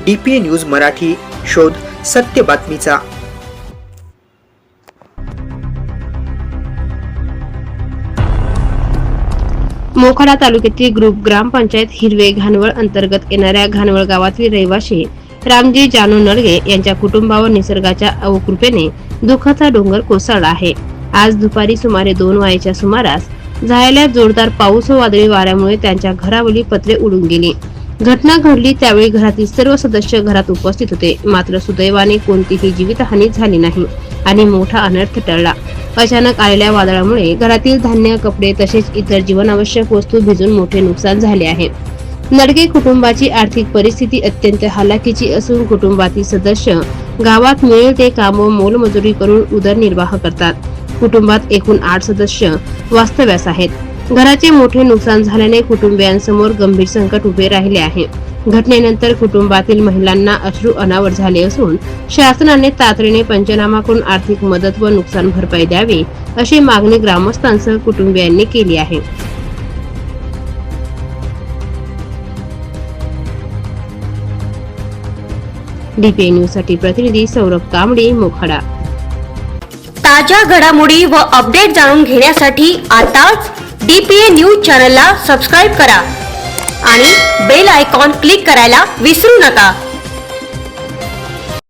DPA news Marathi, शोध सत्य बातमीचा। मोखाडा तालुक्यातील ग्रुप ग्रामपंचायत हिरवे घाणवळ अंतर्गत येणाऱ्या घाणवळ गावातील रहिवासी रामजी जानू नडगे यांच्या कुटुंबावर निसर्गाच्या अवकृपेने दुःखाचा डोंगर कोसळला आहे। आज दुपारी सुमारे 2 वाजेच्या सुमारास झालेल्या जोरदार पाऊस व वादळी वाऱ्यामुळे त्यांच्या घरावरील पत्रे उडून गेली। घटना घडली त्यावेळी घरातील सर्व सदस्य घरात उपस्थित होते, मात्र सुदैवाने कोणतीही जीवितहानी झाली नाही आणि मोठा अनर्थ टळला। अचानक आलेल्या वादळामुळे घरातील धान्य, कपडे तसेच इतर जीवनावश्यक वस्तू भिजून मोठे नुकसान झाले आहे। नडगे कुटुंबाची आर्थिक परिस्थिती अत्यंत हालाकीची असून कुटुंबातील सदस्य गावात मिळेल ते काम व मोलमजुरी करून उदरनिर्वाह करतात। कुटुंबात एकूण 8 सदस्य वास्तव्यास आहेत। घराचे मोठे नुकसान झाल्याने कुटुंबियांसमोर गंभीर संकट उभे राहिले आहे। घटनेनंतर कुटुंबातील महिलांना अश्रू अनावर झाले असून शासनाने तातडीने पंचनामा करून आर्थिक मदत व नुकसान भरपाई द्यावी अशी मागणी ग्रामस्थांसह कुटुंबियांनी केली आहे। DPA न्यूज साठी प्रतिनिधी सौरभ कांबळे, मोखाडा। ताज्या घडामोडी व अपडेट जाणून घेण्यासाठी आताच DPA न्यूज चॅनलला सबस्क्राइब करा आणि बेल आयकॉन क्लिक करायला विसरू नका।